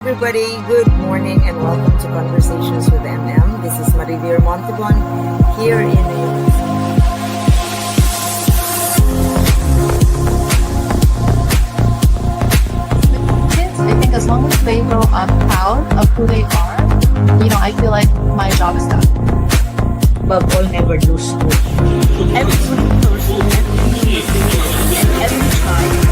Everybody, good morning and welcome to Conversations with MM. This is Marivir Montebon here in the US. Kids, I think as long as they grow up proud of who they are, I feel like my job is done. Above all, never lose hope. Every good person, every child.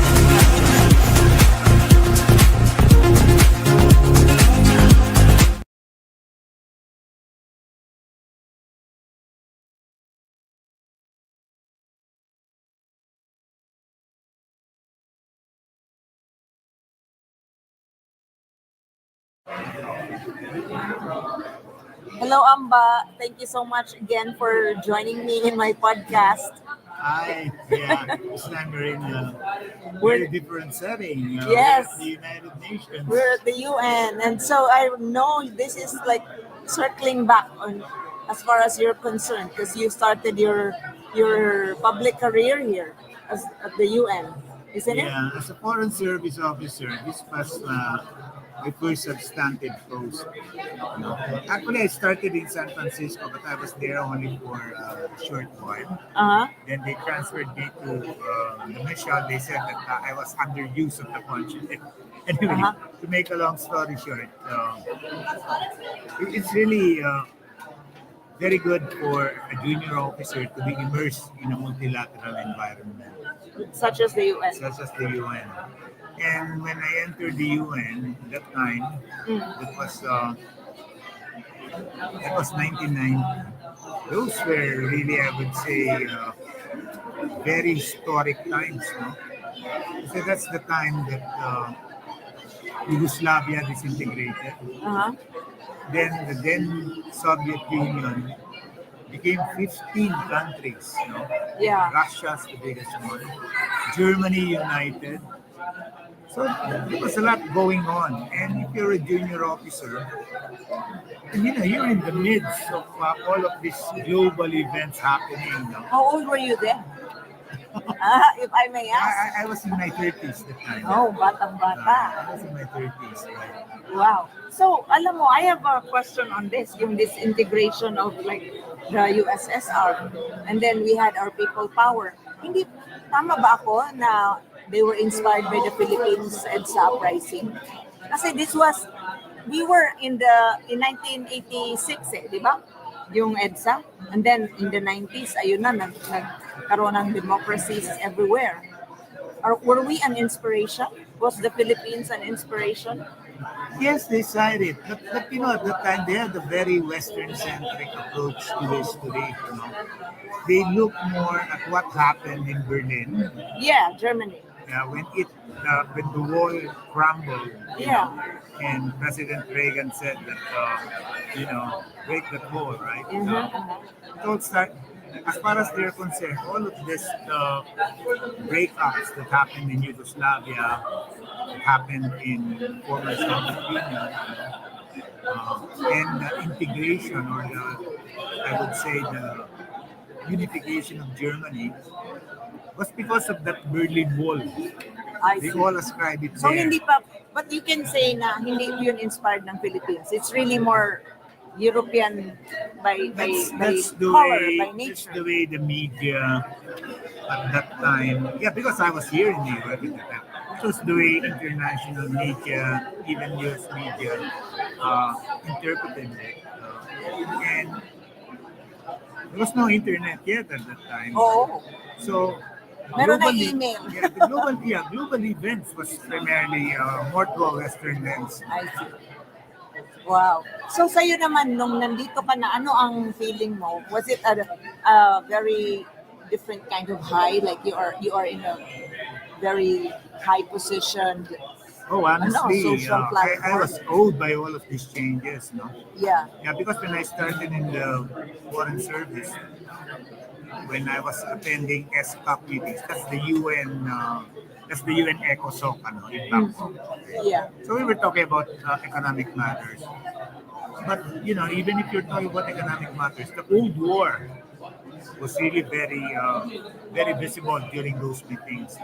Hello, Amba. Thank you so much again for joining me in my podcast. Hi, yeah, this time we're in a very different setting. Yes. We're at the United Nations. We're at the UN, and so I know this is like circling back on as far as you're concerned because you started your public career here at the UN, isn't it? Yeah, as a foreign service officer, this was my first substantive post. Actually, I started in San Francisco, but I was there only for a short while. Uh huh. Then they transferred me to the mission. They said that I was underused of the country. Anyway, Uh-huh. to make a long story short, it's really very good for a junior officer to be immersed in a multilateral environment, Such as the UN. such as the UN. And when I entered the UN, that time, Mm. it was 1990. Those were really, I would say, very historic times. No? So that's the time that Yugoslavia disintegrated. Uh huh. Then the then Soviet Union became 15 countries. Yeah. Russia's the biggest one. Germany united. So there was a lot going on. And if you're a junior officer, and you're in the midst of all of these global events happening. How old were you then? If I may ask. I was in my 30s at the time. Oh, batang-bata. I was in my 30s. Right? Wow. So, alam mo, I have a question on this, yung this integration of like the USSR. And then we had our people power. Hindi, tama ba ako na they were inspired by the Philippines EDSA uprising? Kasi we were in 1986 di ba? Yung EDSA. And then in the 90s, ayun na, nagkaroon ng democracies everywhere. Were we an inspiration? Was the Philippines an inspiration? Yes, they cited it. But at that time, they had a very Western-centric approach to this today. They look more at what happened in Berlin. Yeah, Germany. When the wall crumbled. Yeah. And President Reagan said that, break the wall, right? Mm-hmm. It all start, as far as they're concerned, all of this breakups that happened in Yugoslavia, that happened in former Soviet Union, and the integration, or I would say the unification of Germany, was because of that Berlin Wall. I They see. all ascribe it So there. hindi pa, but you can say na hindi yun inspired ng Philippines. It's really more European by That's the color, way. by That's nature. the way the media at that time. Yeah, because I was here in New York at the time. It was the way international media, even U.S. media, interpreted it. And there was no internet yet at that time. Oo. So Meron na globally- email. Yeah, global events was primarily more to a Western lens. I see. Wow. So sa'yo naman, nung nandito ka na, ano ang feeling mo? Was it a very different kind of high? Like you are in a very high position. Oh, honestly, social I platform. was awed by all of these changes. No? Yeah. Yeah, because when I started in the foreign service, when I was attending ESCAP meetings, that's the UN ECOSOC in Bangkok. Yeah. So we were talking about economic matters. But even if you're talking about economic matters, the Cold War was really very visible during those meetings.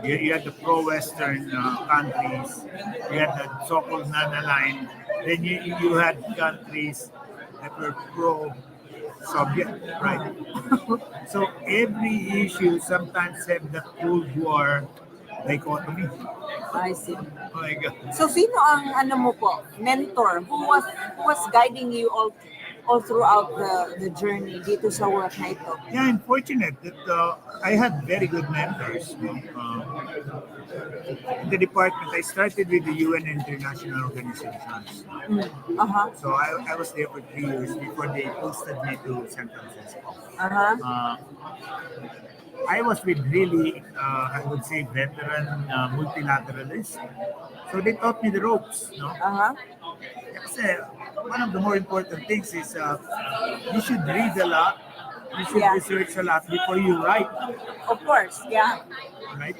You had the pro-Western countries, you had the so-called non-aligned, then you had countries that were pro-Soviet, right? So every issue sometimes have the Cold War dichotomy. I see. Oh my God. So sino ang ano mo po, mentor who was guiding you all throughout the journey dito sa work na ito? Yeah, I'm fortunate that I had very good mentors. In the department, I started with the UN international organizations. Uh-huh. So I was there for 3 years before they posted me to San Francisco. Uh-huh. I was with really, I would say, veteran multilateralists. So they taught me the ropes. Uh-huh. Kasi one of the more important things is you should read a lot, you should Yeah. research a lot before you write, Of course, yeah. right?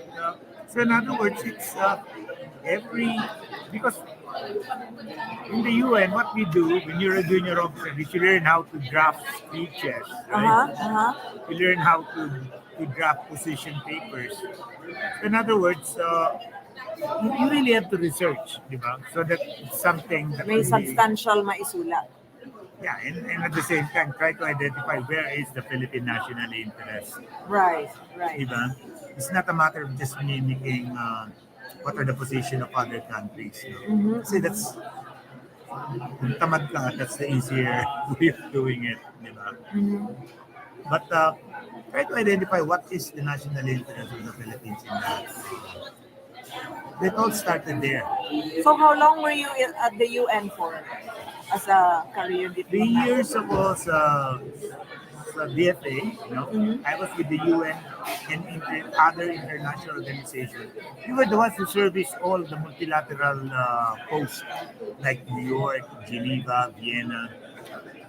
So in other words, it's because in the UN, what we do when you're a junior officer is you learn how to draft speeches, right? Uh-huh. Uh-huh. You learn how to draft position papers. In other words, you really have to research, di ba? So that it's something that May really, substantial maisulat. yeah, and at the same time, try to identify where is the Philippine national interest, Right, di right. ba? It's not a matter of just mimicking what are the position of other countries. No? Kasi that's, kung tamad ka, that's the easier way of doing it, di ba? But try to identify what is the national interest of the Philippines in that. That all started there. So how long were you at the UN for as a career 3 diplomat? years ago sa DFA, I was with the UN and other international organizations. We were the ones who serviced all the multilateral posts like New York, Geneva, Vienna,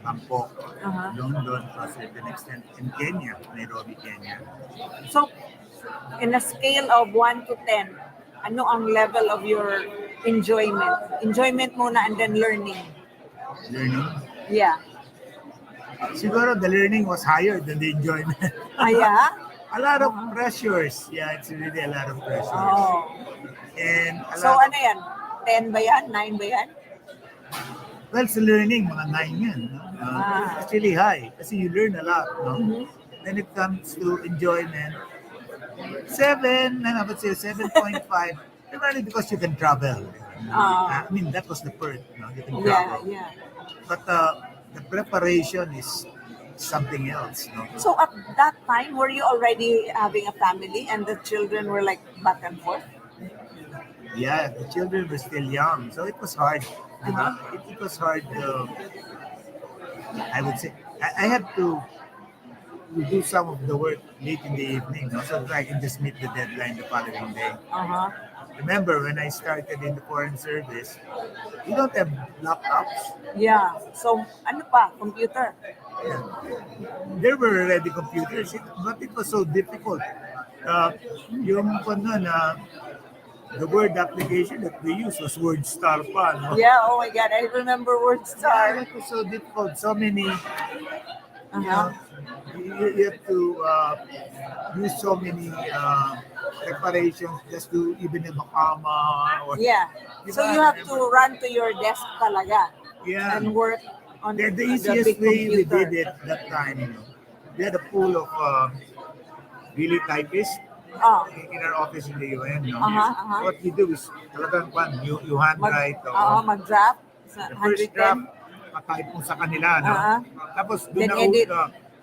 Bangkok, Uh-huh. London to a certain extent, in Kenya, Nairobi, Kenya. So in a scale of 1 to 10, ano ang level of your enjoyment? Enjoyment muna and then learning. Learning. Yeah. Siguro the learning was higher than the enjoyment. Ah, yeah? A lot of pressures. Yeah, it's really a lot of pressures. Oh. And a So lot ano yan? 10 ba yan? 9 ba yan? well, sa learning, mga 9 yan. No? It's really high kasi you learn a lot. No? Then it comes to enjoyment. 7, I would say 7.5. Primarily because you can travel. I mean, that was the perk. No? You can Yeah, travel. yeah. But the preparation is something else. No? So at that time, were you already having a family and the children were like back and forth? Yeah, the children were still young, so it was hard. Diba? It was hard. I would say I had to do some of the work late in the evening, no? So that I can just meet the deadline the following day. Uh-huh. Remember when I started in the foreign service, we don't have laptops. Yeah. So ano pa? Computer? Yeah. There were already computers, but it was so difficult. Yung the word application that we used was WordStar pa, no? Yeah, oh my God, I remember Yeah, WordStar. it was so difficult. So many, Uh-huh. you have to use so many preparations just to even have a comma. Or, Yeah. So you have to run to your desk talaga Yeah. and work on The the easiest big way we computer. did it that time, we had a pool of really typists in our office in the UN. No? Uh-huh. What we do is talagang you handwrite. Mag-draft. The first draft, type mo sa kanila, no? Uh-huh. Tapos Then doon edit.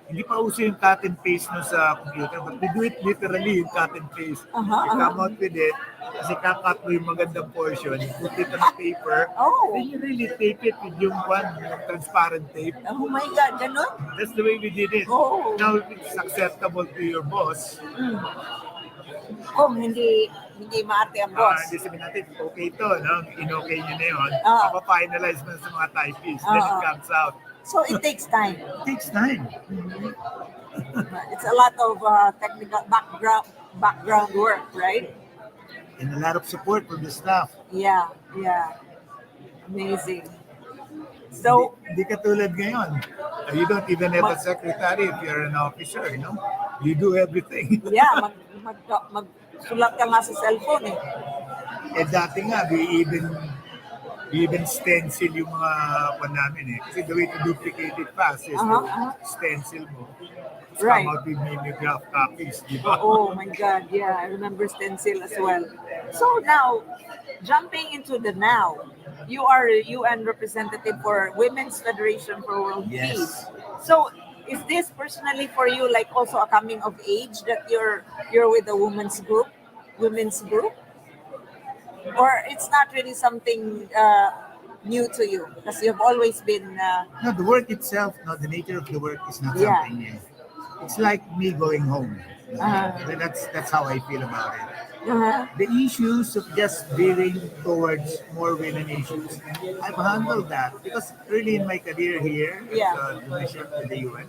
hindi pa uso yung cut and paste no sa computer, but we do it literally, yung cut and paste. Uh-huh, You come out with it, kasi kakat mo yung magandang portion, you put it on a paper, Oh. then you really tape it with yung transparent tape. Oh my God, ganun? That's the way we did it. Oh. Now, if it's acceptable to your boss, Kung hindi maarte ang boss. hindi sabihin natin, okay to, no? In-okay nyo na yun, Ah. finalize mo sa mga typists, then it comes out. So it takes time. It takes time. It's a lot of technical background work, right? And a lot of support from the staff. Yeah. Amazing. So, Di katulad ngayon. You don't even have a secretary if you're an officer, no? You do everything. yeah, magsulat ka nga sa cellphone eh. Eh dati nga, we even stencil yung mga pan namin eh. Kasi the way to duplicate it fast is to stencil mo. It's Right. come out with mimeograph copies, di ba? Oh my God, yeah, I remember stencil as well. So now, jumping into the now, you are a UN representative for Women's Federation for World Yes. Peace. So is this personally for you like also a coming of age that you're with a women's group, or it's not really something new to you because you've always been No, the work itself, no, the nature of the work is not Yeah. something new. It's like me going home. That's how I feel about it. The issues of just veering towards more women issues, I've handled that because early in my career here Yeah. as a division to the UN,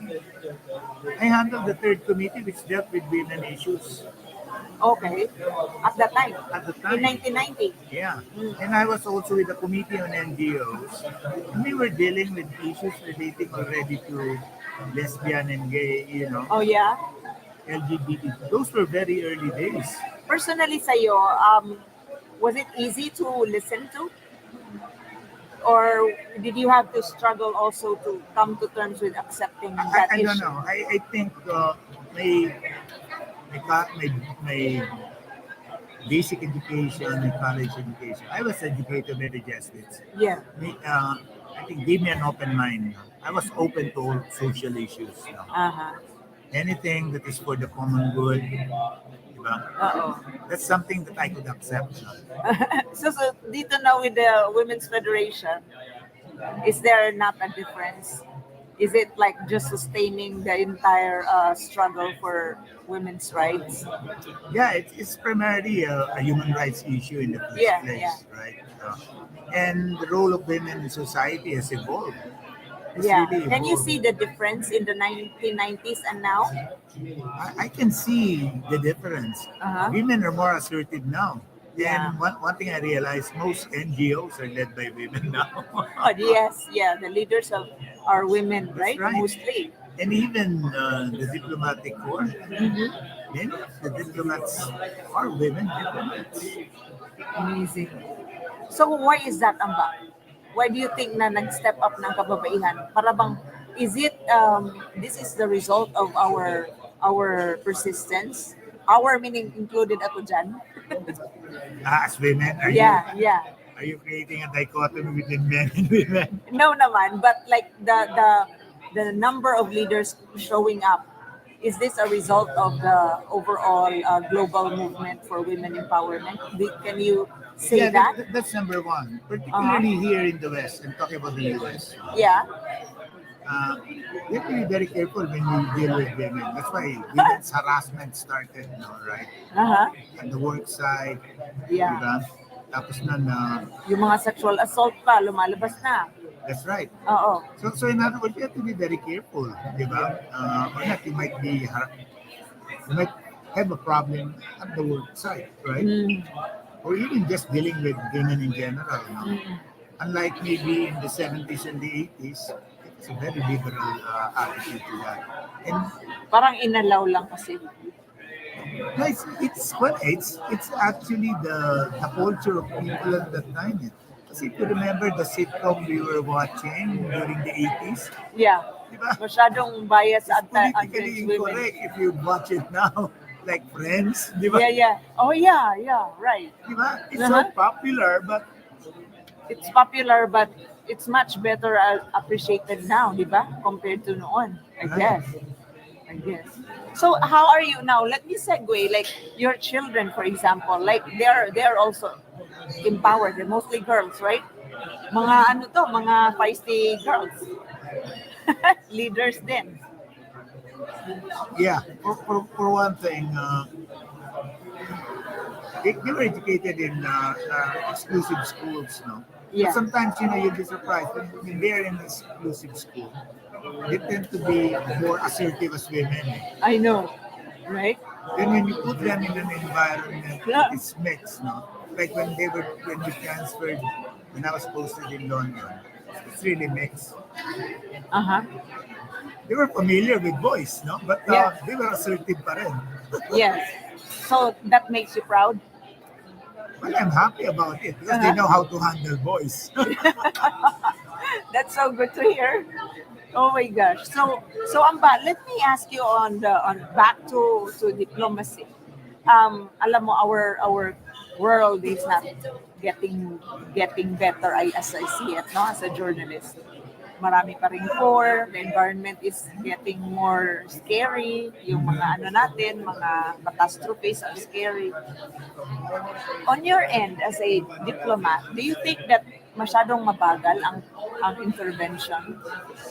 I handled the third committee which dealt with women issues okay at that time at the in time. 1990. Yeah, and I was also with the committee on NGOs, and we were dealing with issues relating already to lesbian and gay, Oh yeah. LGBT. Those were very early days. Personally sa'yo, was it easy to listen to? Or did you have to struggle also to come to terms with accepting that I issue? don't know. I think my basic education, my college education, I was educated by the Jesuits. Yeah. I think gave me an open mind. I was open to all social issues. Uh-huh. Anything that is for the common good, diba? Uh-oh. That's something that I could accept. So dito na with the Women's Federation, is there not a difference? Is it like just sustaining the entire struggle for women's rights? Yeah, it's primarily a human rights issue in the first Yeah, place, yeah. right? And the role of women in society has evolved. It's Yeah. really Can you evolved. see the difference in the 1990s and now? I can see the difference. Uh-huh. Women are more assertive now. Yeah. And one thing I realized, most NGOs are led by women now. Oh, yes, yeah. The leaders are women, That's right? right. Mostly. And even the diplomatic corps, Mhm. many of the diplomats are women diplomats. Amazing. So why is that, Amba? Why do you think na nag-step up ng kababaihan? Para bang, is it, this is the result of our persistence? Our meaning included ako dyan? As women, Yeah, yeah. are you creating a dichotomy between men and women? No naman, but like the number of leaders showing up, is this a result of the overall global movement for women empowerment? Can you say Yeah, that? that's number one. Particularly here in the West, and talking about the US. Yeah. You have to be very careful when you deal with women. That's why women's harassment started, right? Uh-huh. At the work site, Yeah. diba? Tapos na, Yung mga sexual assault pa, lumalabas na. that's right. Oo. So in other words, you have to be very careful, diba? Or not, you might have a problem at the work site, right? Mm. Or even just dealing with women in general. Mm. Unlike maybe in the 70s and the 80s, it's a very liberal attitude to that. And Parang inalaw lang kasi. no, it's actually the culture of people at that time. Kasi if you remember the sitcom we were watching during the 80s, Yeah. diba? Masyadong bias It's at politically against women. incorrect if you watch it now, like Friends, diba? Yeah, yeah. Oh, yeah, yeah, right. Diba? It's Uh-huh. so popular, but It's popular, but it's much better appreciated now, di ba? Compared to noon, I Right. guess. So how are you now? Let me segue. Like your children, for example, like they're also empowered. They're mostly girls, right? Mga feisty girls, leaders then. yeah, for one thing, they were educated in exclusive schools, no? Yeah. But sometimes, you'll be surprised when they're in exclusive school, they tend to be more assertive as women. I know, right? Then when you put them in an environment Yeah. that is mixed, no? Like when we transferred, when I was posted in London, it's really mixed. Uh-huh. They were familiar with voice, no? But Yeah. they were assertive pa rin. Yes. So that makes you proud? Well, I'm happy about it because they know how to handle voice. That's so good to hear. Oh my gosh. So Amba, let me ask you on back to diplomacy. Alam mo our world is not getting better as I see it, no, as a journalist. Marami pa rin poor, the environment is getting more scary, yung mga ano natin, mga catastrophes are scary. On your end as a diplomat, do you think that masyadong mabagal ang intervention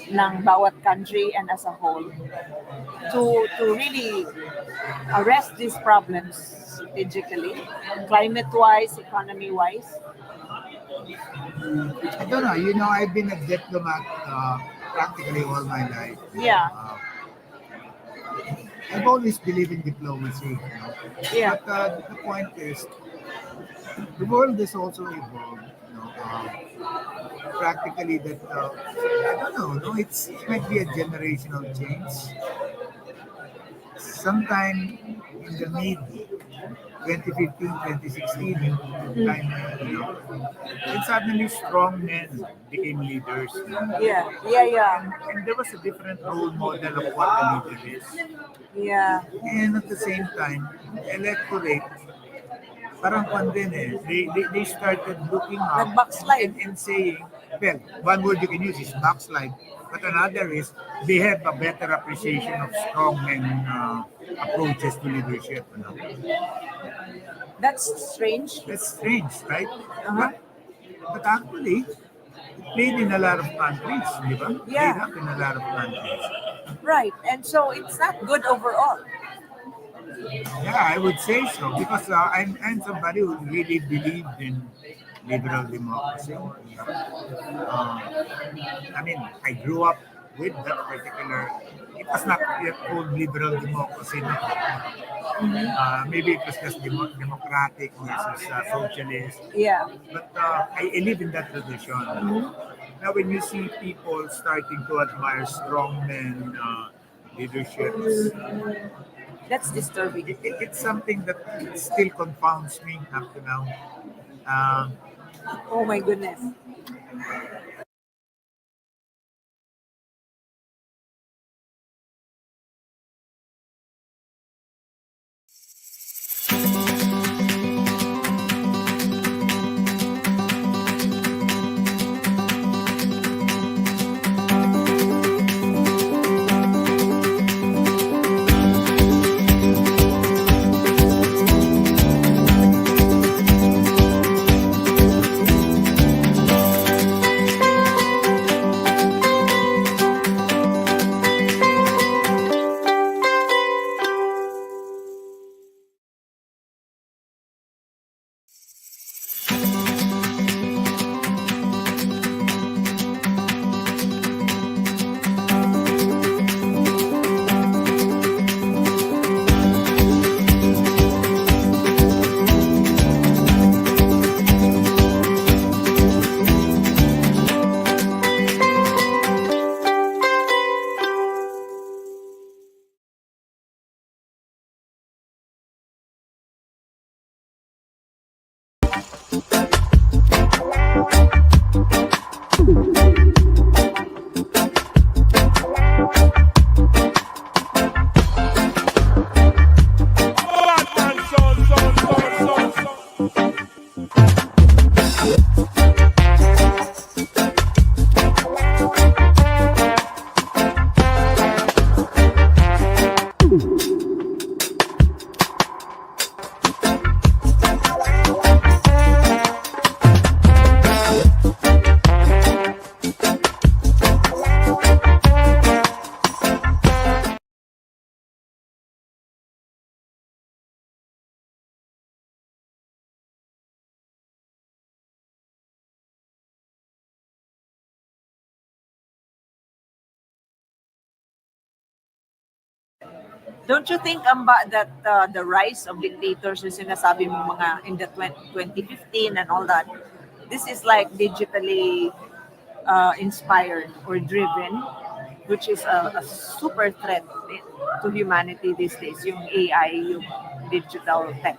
ng bawat country and as a whole to really arrest these problems strategically, climate-wise, economy-wise? I don't know. You know, I've been a diplomat practically all my life. Yeah. I've always believed in diplomacy. You know? Yeah. But the point is, the world is also evolved. You know, practically that I don't know. No, it might be a generational change. Sometime in the mid 2015, 2016, time, you know, and suddenly strong men became leaders. Yeah. And there was a different role model of what a leader is. Yeah. And at the same time, electorate, parang kwan din eh, they started looking up Nag-backslide. and saying, well, one word you can use is backslide, but another is they have a better appreciation of strong men approaches to leadership. You know? That's strange. That's strange, right? Uh-huh. But actually, it played in a lot of countries, di ba? Yeah. Played up in a lot of countries. Right. And so it's not good overall. Yeah, I would say so because I'm somebody who really believed in liberal democracy. I mean, I grew up with that particular. It was not yet called liberal democracy. No? Maybe it was just democratic versus socialist. Yeah. But I live in that tradition. Now, when you see people starting to admire strong men leaderships, That's disturbing. it's something that still confounds me up to now. Um, Oh my goodness. Don't you think, Amba, that the rise of dictators yung sinasabi mo mga in the 2015 and all that, this is like digitally inspired or driven, which is a super threat to humanity these days, yung AI, yung digital tech.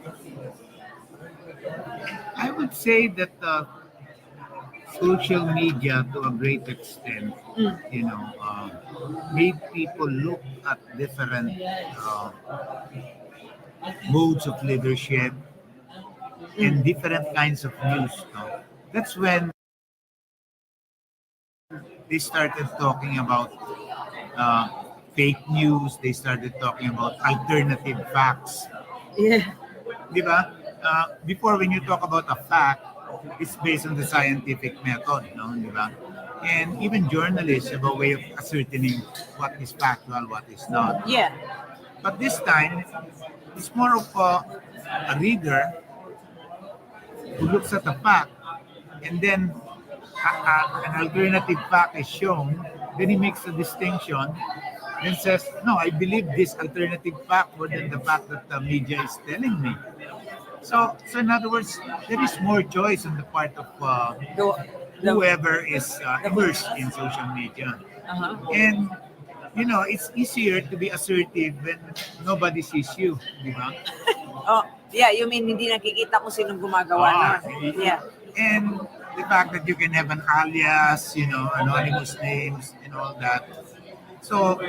I would say that social media, to a great extent, made people look at different modes of leadership and different kinds of news. No? That's when they started talking about uh, fake news. They started talking about alternative facts. Yeah. Di ba? Before, when you talk about a fact, it's based on the scientific method, no? Di ba? And even journalists have a way of ascertaining what is factual, what is not. Yeah. But this time, it's more of a reader who looks at the fact, and then an alternative fact is shown, then he makes a distinction, then says, no, I believe this alternative fact more than the fact that the media is telling me. So in other words, there is more choice on the part of The, whoever is immersed in social media. uh-huh. And, it's easier to be assertive when nobody sees you, di ba? Oh, yeah, you mean hindi nakikita kung sinong gumagawa nun. Yeah. And the fact that you can have an alias, anonymous names and all that. So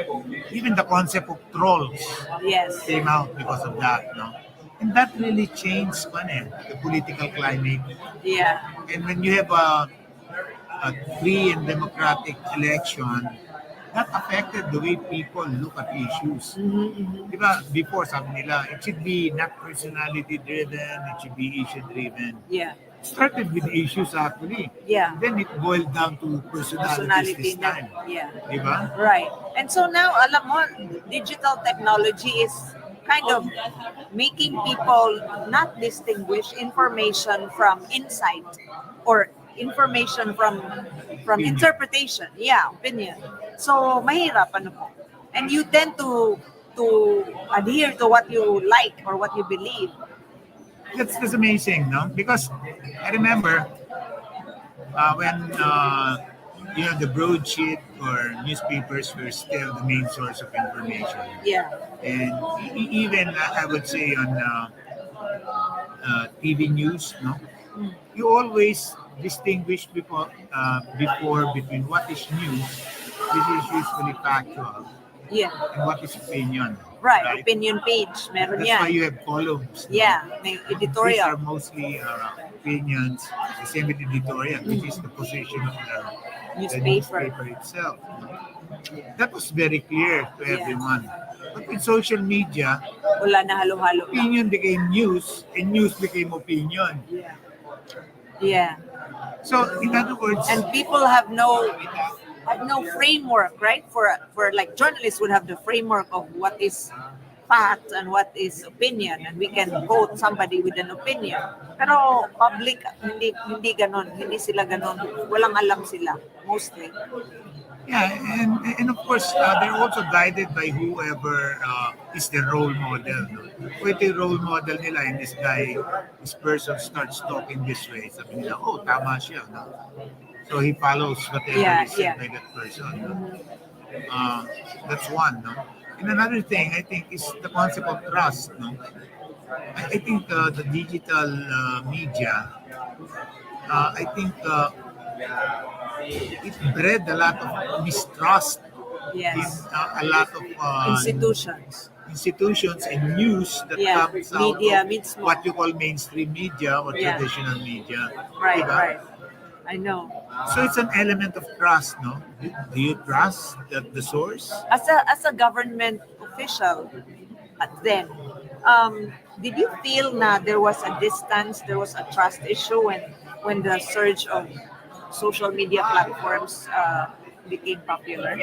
even the concept of trolls Yes. came out because of that, no? And that really changed the political climate. Yeah. And when you have a free and democratic election, that affected the way people look at issues. Diba, before, sabi nila, it should be not personality driven, it should be issue driven. Yeah. It started with issues actually. Yeah. Then it boiled down to personalities this time. Yeah. Diba? Right. And so now, alam mo, digital technology is kind of making people not distinguish information from insight or information from Opinion. interpretation. Yeah, opinion. So mahirap ano po. And you tend to adhere to what you like or what you believe. That's amazing, no? Because I remember when the broadsheet or newspapers were still the main source of information. Yeah. And even I would say on TV news, no, you always distinguish before between what is news, which is usually factual, Yeah. and what is opinion. Right. Opinion page. Meron That's yan. why you have columns. No? Yeah. May These editorial. are mostly opinions. The same with editorial, which is the position of the newspaper itself. That was very clear to everyone. But with social media, Wala na halo-halo. opinion became news and news became opinion. Yeah. So in other words, And people have no framework, right? For like journalists would have the framework of what is fact and what is opinion, and we can quote somebody with an opinion. Pero public hindi ganon, hindi sila ganon. Walang alam sila mostly. yeah, and of course they're also guided by whoever is their role model. No? Kung ito yung role model nila, and this person starts talking this way, sabi nila, oh, tama siya. No? So he follows whatever is said by that person. No? That's one. No? And another thing, I think, is the concept of trust. No? I think the digital media, I think it bred a lot of mistrust Yes. in a lot of institutions and news that comes out Media of means what you call mainstream media or traditional media. Right, Diba? right. I know. So it's an element of trust, no? Do you trust the source? As a government official then, did you feel na there was a distance, there was a trust issue when the surge of social media platforms became popular?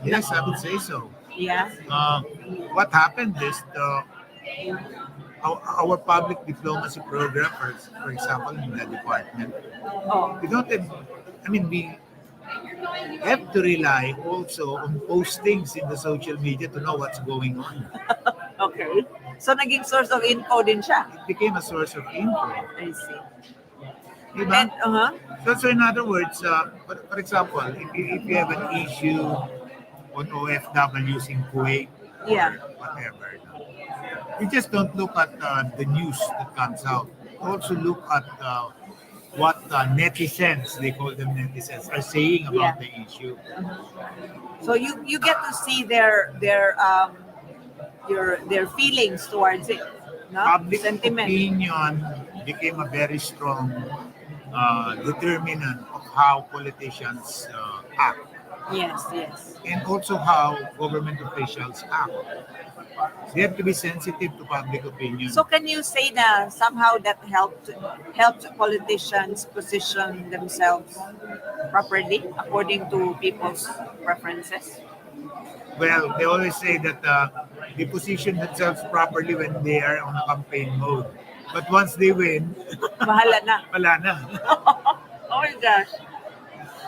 Yes, I would say so. Yeah. What happened is our public diplomacy program, for example, in the department, Oh, we don't have, we have to rely also on postings in the social media to know what's going on. okay. So naging source of info din siya. It became a source of info. I see. Diba? And uh-huh. So in other words, for example, if you have an issue on OFWs in Kuwait Yeah. or whatever, no, you just don't look at the news that comes out. Also look at what netizens, they call them netizens, are saying Yeah. about the issue. So you get to see their feelings towards it, no? Public Sentiment. opinion became a very strong determinant of how politicians act, Yes, yes. and also how government officials act. They have to be sensitive to public opinion. So can you say that somehow that helped politicians position themselves properly according to people's preferences? Well, they always say that they position themselves properly when they are on a campaign mode. But once they win, Bahala na. wala na. Oh my gosh.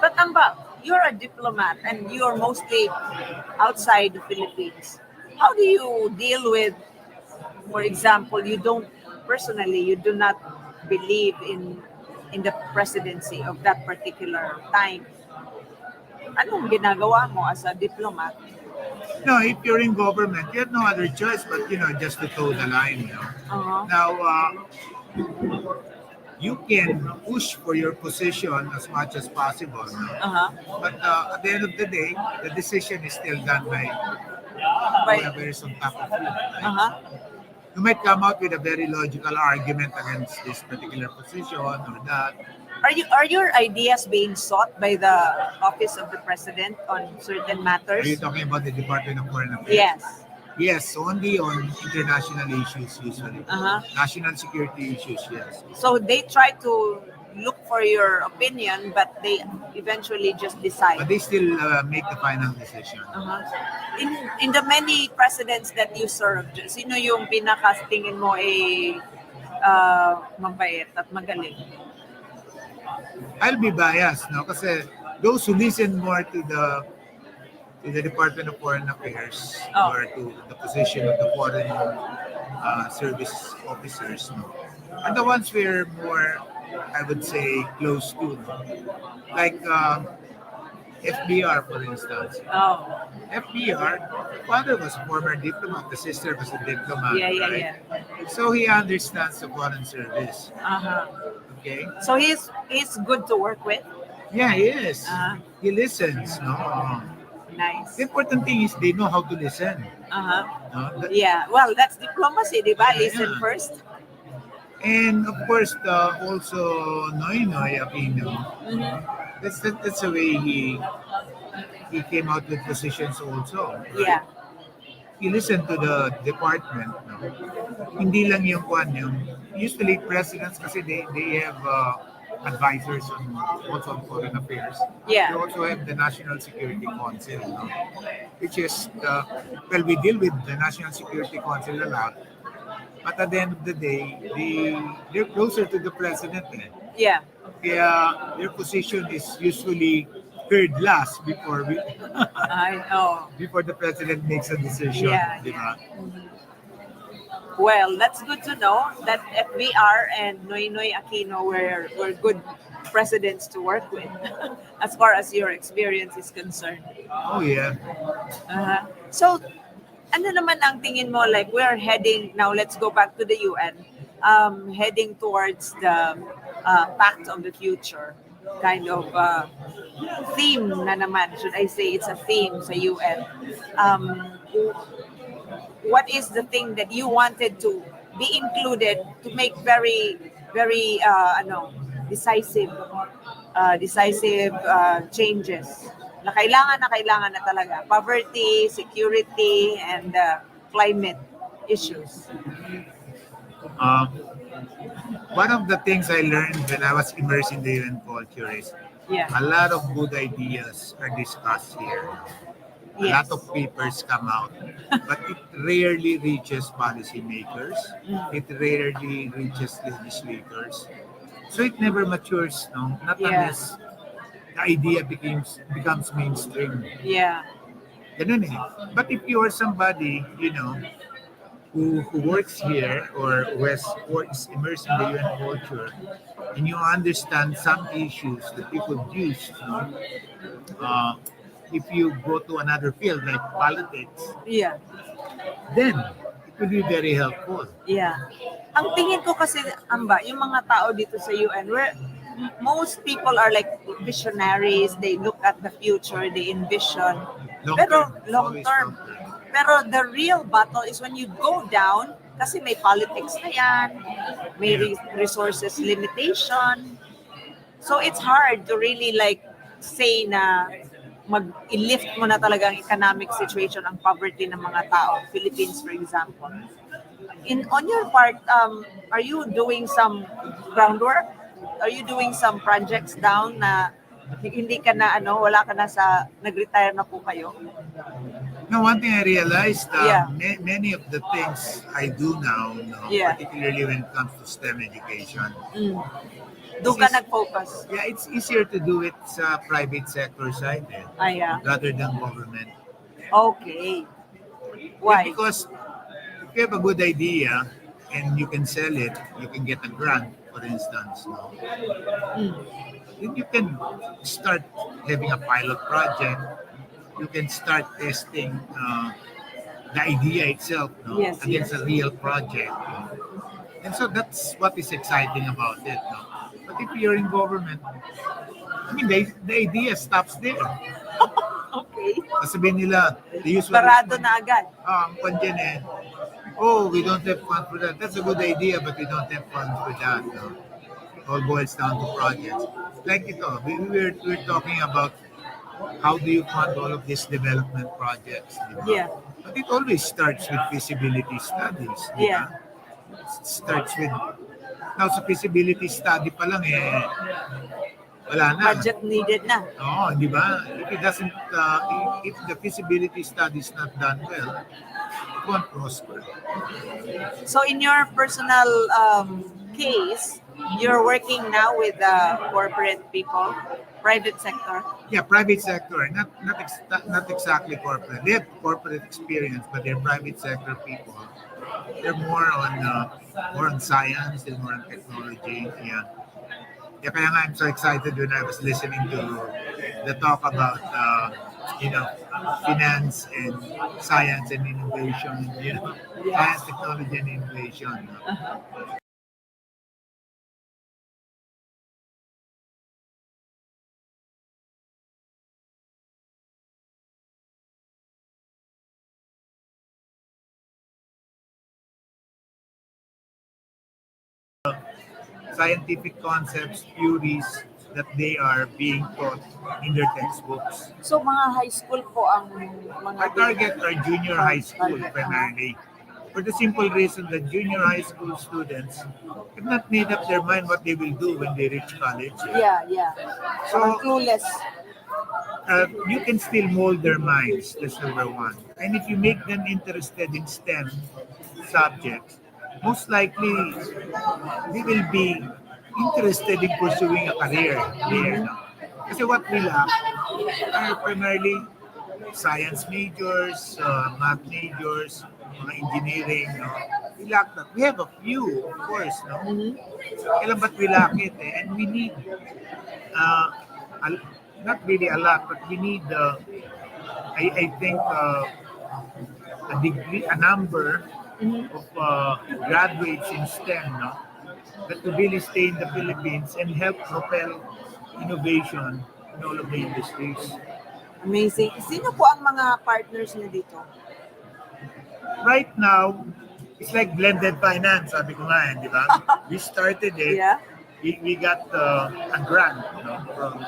But Amba, you're a diplomat and you're mostly outside the Philippines. How do you deal with, for example, you do not believe in the presidency of that particular time? Anong ginagawa mo as a diplomat? No, if you're in government, you have no other choice but, just to toe the line. Uh-huh. Now, you can push for your position as much as possible. Uh-huh. But at the end of the day, the decision is still done by By, whoever is on top of you. Right? uh-huh. You might come out with a very logical argument against this particular position or that. Are your ideas being sought by the office of the president on certain Are matters? you talking about the Department of Foreign Affairs? Yes. Yes, only on international issues usually. Uh-huh. National security issues, yes. So they try to look for your opinion, but they eventually just But decide. they still make the final decision. Uh-huh. In the many presidents that you served, sino yung pinaka-tingin mo mabait at magaling? I'll be biased, no? Kasi those who listen more to the Department of Foreign Affairs Oh. or to the position of the foreign service officers, no, are the ones we're more, I would say, close to, no? Like FBR, for instance. Oh, FBR, father was a former diplomat, the sister was a diplomat, yeah, yeah, right? yeah. So he understands the foreign service. Uh-huh. Okay? So he's good to work with. Yeah, he is. Uh-huh. He listens, no? Nice. The important thing is they know how to listen. Uh-huh. No? Yeah. Well, that's diplomacy, di ba? Yeah, Listen yeah. first. And of course, also Noy Aquino. Mm-hmm. That's the way he came out with positions also. Right? Yeah. He listened to the department. No? Hindi lang yung usually presidents kasi they have advisors also on foreign affairs. Yeah. They also have the National Security Council, no? Which is, we deal with the National Security Council a lot, but at the end of the day, they're closer to the president. Yeah. Kaya their position is usually heard last before I know. before the president makes a decision. Yeah, di ba? Well, that's good to know that FBR and Noy Aquino were good presidents to work with, as far as your experience is concerned. Oh yeah. Uh-huh. So, ano naman ang tingin mo, like we're heading, now let's go back to the UN, heading towards the Pact of the Future, kind of theme na naman, should I say it's a theme sa UN. What is the thing that you wanted to be included to make very, very, decisive changes na kailangan na talaga? Poverty, security, and climate issues. One of the things I learned when I was immersed in the UN culture is Yeah. a lot of good ideas are discussed here. A Yes. lot of papers come out, but it rarely reaches policymakers. It rarely reaches legislators. So it never matures, no? Not Yeah. unless the idea becomes mainstream. Yeah. Ganun eh. But if you are somebody, who works here or who is immersed in the UN culture, and you understand some issues that you could use, uh, if you go to another field like politics, Yeah. then it will be very helpful. Yeah. Ang tingin ko kasi, Amba, yung mga tao dito sa UN, where most people are like visionaries, they look at the future, they envision. Long Pero term, long always term. long term. Pero the real battle is when you go down, kasi may politics na yan, may resources limitation. So it's hard to really like say na mag-lift mo na talaga ang economic situation, ang poverty ng mga tao, Philippines for example. On your part, are you doing some groundwork? Are you doing some projects down na hindi ka na wala ka na sa nag-retire na po kayo? Now, one thing I realized, Yeah. many of the things I do now, Yeah. particularly when it comes to STEM education, Doon ka nag-focus. yeah, it's easier to do it sa private sector side Yeah. rather than government. Okay. Yeah, Why? because if you have a good idea and you can sell it, you can get a grant, for instance. Then you can start having a pilot project. You can start testing the idea itself Yes, against yes. a real project. And so that's what is exciting about it. But if you're in government, I mean, the idea stops there. Okay. Sabihin nila, the usual Parado na agad. ang kwan dyan oh, we don't have funds for that. That's a good idea, but we don't have funds for that. It all boils down to projects. Like ito, we're talking about how do you fund all of these development projects. Di ba? Yeah. But it always starts with feasibility studies. Di Yeah. ba? It starts with, now sa feasibility study pa lang wala na. Budget needed na. Oo, di ba? If it doesn't, if the feasibility study is not done well, it won't prosper. So in your personal case, you're working now with corporate people, private sector. Yeah, private sector, not exactly corporate. They have corporate experience, but they're private sector people. They're more on science, they're more on technology. Yeah. Yeah, kaya nga I'm so excited when I was listening to the talk about finance and science and innovation, science, technology and innovation. Scientific concepts, theories that they are being taught in their textbooks. So mga high school po ang mga Our target are junior high school primarily. For the simple reason that junior high school students have not made up their mind what they will do when they reach college. Yeah. So So clueless. you can still mold their minds, that's number one. And if you make them interested in STEM subjects, most likely they will be interested in pursuing a career there. No? Kasi what we lack are primarily science majors, math majors, mga engineering. No? We lack that. We have a few, of course. No? Kailan ba't we lack it? And we need, not really a lot, but we need, I think, a degree, a number of graduates in STEM, that to really stay in the Philippines and help propel innovation in all of the industries. Amazing. Sino po ang mga partners niyo dito? Right now, it's like blended finance, sabi ko nga di ba? We started it. Yeah. We got a grant from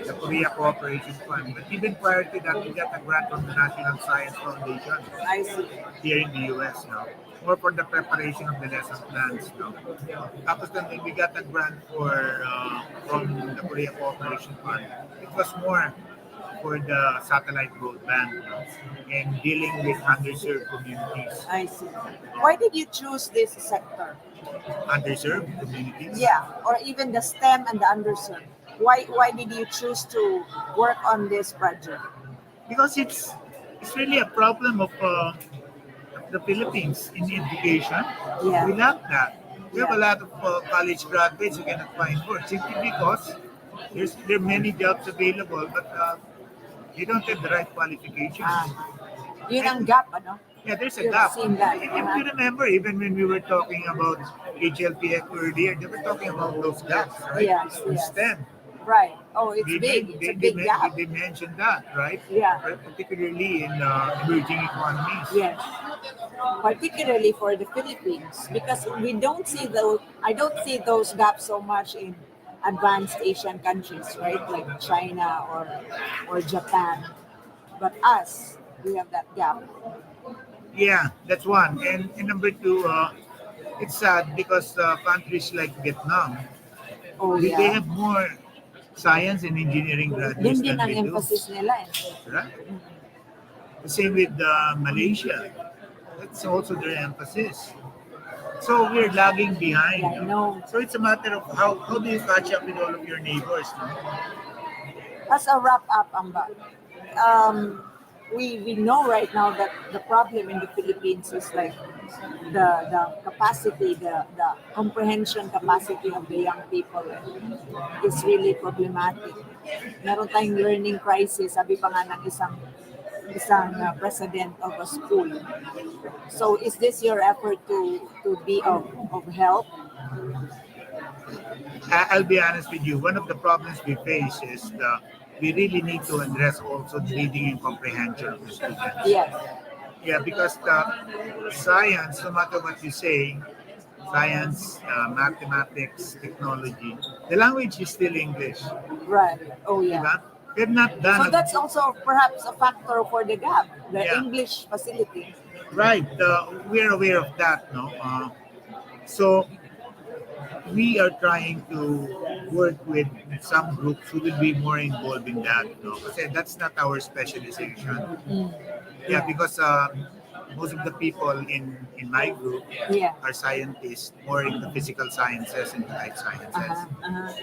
the Korea Cooperation Fund. But even prior to that, we got a grant from the National Science Foundation I see. here in the US. More for the preparation of the lesson plans. Tapos then we got a grant from the Korea Cooperation Fund. It was more for the satellite broadband and dealing with underserved communities. I see. Why did you choose this sector? Underserved communities? Yeah, or even the STEM and the underserved. Why did you choose to work on this project? Because it's really a problem of the Philippines in education. Yeah. We lack that. We have a Yeah. lot of college graduates who cannot find work simply because there are many jobs available, but they don't have the right qualifications. Yun ang gap, ano? Yeah, there's a You've gap. seen that. If you remember, even when we were talking about HLPF earlier, they were talking about those gaps, right? Yes, In yes. STEM. Right. Oh, it's big. It's a big gap. They mentioned that, right? Yeah. Particularly in emerging economies. Yes. Particularly for the Philippines, because we don't see those. I don't see those gaps so much in advanced Asian countries, right? Like China or Japan. But us, we have that gap. Yeah, that's one. And number two, it's sad because countries like Vietnam, Oh they yeah. have more science and engineering Yun graduates din than ang we do. emphasis nila eh. Right? The same with Malaysia. That's also their emphasis. So we're lagging behind. Yeah, I know. So it's a matter of how do you catch up with all of your neighbors? No? As a wrap up, Amba, we know right now that the problem in the Philippines is like the capacity, the comprehension capacity of the young people is really problematic. Meron tayong learning crisis, sabi pa nga ng isang president of a school. So is this your effort to be of help? I'll be honest with you. One of the problems we face is we really need to address also the reading and comprehension of the students. Yes. Yeah, because the science, no matter what you say, science, mathematics, technology, the language is still English. Right. Oh yeah. Diba? They've not done So that's also perhaps a factor for the gap, the Yeah. English facility. right. We're aware of that, no? So we are trying to work with some groups who will be more involved in that, no? Kasi that's not our specialization. Yeah, because most of the people in my group Yeah. are scientists, more in the physical sciences and the life sciences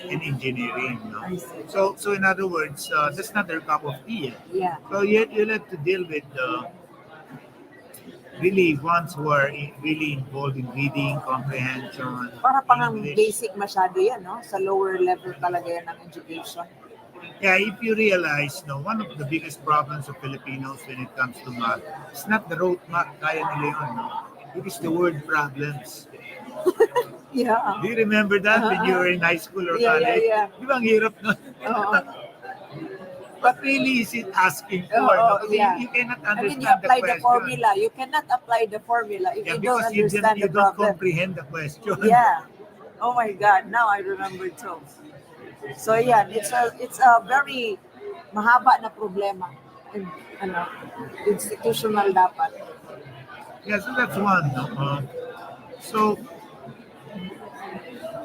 and engineering. No? I see. So in other words, that's not their cup of tea. Yeah. So you'll have to deal with really ones who are really involved in reading, comprehension, Para pang ang English. basic masyado yan, no? Sa lower level talaga yan ng education. Yeah, if you realize, no, one of the biggest problems of Filipinos when it comes to math, it's not the rote math, kaya nila yun, no? It is the word problems. Yeah. Do you remember that when you were in high school or Yeah, college? yeah. Di ba ang hirap nun? Oo. What really is it asking for? Oo, no? Kasi yeah. you cannot I mean, you understand apply the the question. formula. You cannot apply the formula if Yeah, you don't because understand you the don't problem. comprehend the question. Yeah. Oh my God. Now I remember too. So yeah, it's a very mahaba na problema. And, institutional dapat. Yeah, so that's one. No? So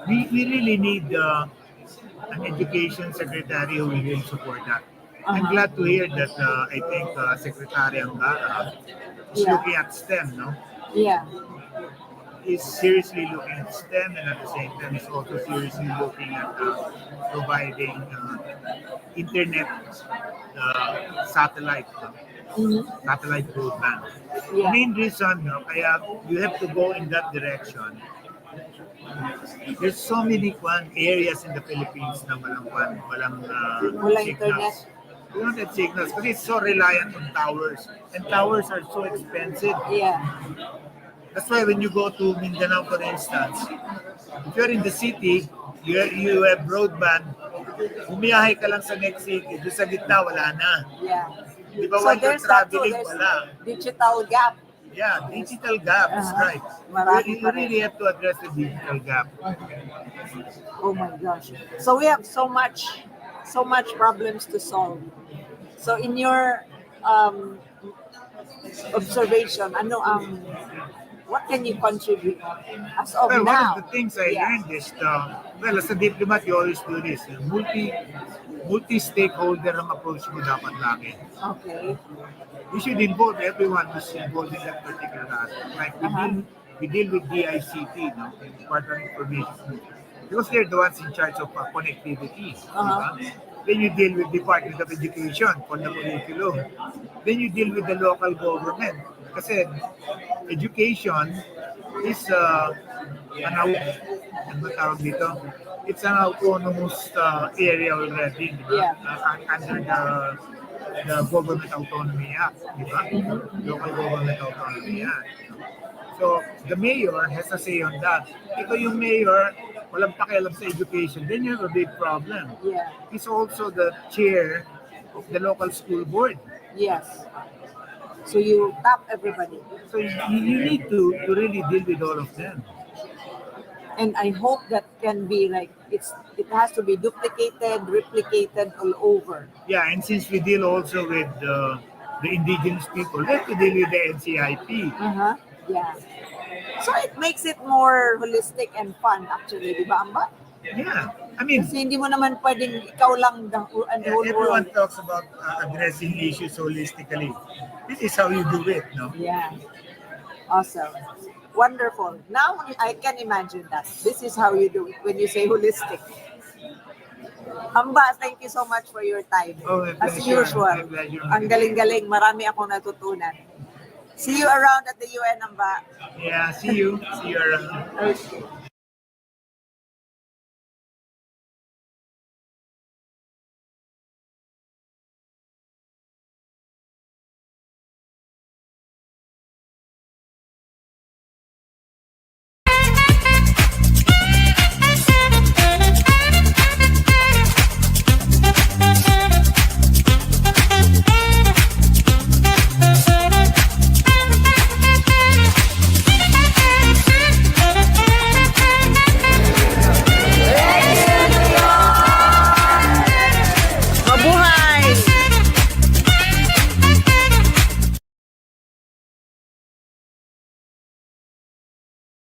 we really need an education secretary who will really support that. I'm glad to hear that I think Secretary Amba is Yeah. looking at STEM, no? Yeah. Is seriously looking at STEM and at the same time is also seriously looking at providing internet satellite satellite broadband. The Yeah. main reason, no, kaya you have to go in that direction. There's so many areas in the Philippines na walang Walang internet. signals. We don't have signals because it's so reliant on towers. And towers are so expensive. Yeah. That's why when you go to Mindanao, for instance, if you're in the city, you have broadband, bumiyahe ka lang sa next city, doon sa gitna, wala na. Yeah. Di ba, So while you're there's that too. traveling, There's wala. digital gap. Yeah, digital gap is right. Marami You pa rin. really have to address the digital gap. Oh my gosh. So we have so much problems to solve. So in your observation, what can you contribute as of Well, one now? of the things I learned is, well, as a diplomat, you always do this. Multi-stakeholder ang approach mo dapat lagi. Okay. You should involve everyone who's involved in that particular aspect. Like we deal with DICT, no? Department of Information. Because they're the ones in charge of connectivity. Diba? Then you deal with Department of Education for the curriculum. Then you deal with the local government Kasi education is ano ba tawag dito? It's an autonomous area already, di ba? Under the Government Autonomy Act, di ba? Local Government Autonomy Act. So, the mayor has a say on that. Ikaw yung mayor, walang pakialam sa education, then you have a big problem. Yeah. He's also the chair of the local school board. Yes. So you tap everybody. So you need to really deal with all of them. And I hope that can be like it has to be duplicated, replicated all over. Yeah, and since we deal also with the indigenous people, we have to deal with the NCIP. Uh-huh. Yeah. So it makes it more holistic and fun actually, di ba, Amba? Yeah, I mean, Kasi hindi mo naman pwedeng ikaw lang the whole everyone world. talks about addressing issues holistically. This is how you do it, no? Yeah. Awesome. Wonderful. Now I can imagine that. This is how you do it when you say holistic. Amba, thank you so much for your time. Oh, my As pleasure. usual. My pleasure. Ang galing-galing. Marami akong natutunan. See you around at the UN, Amba. Yeah, see you. See you around. Okay.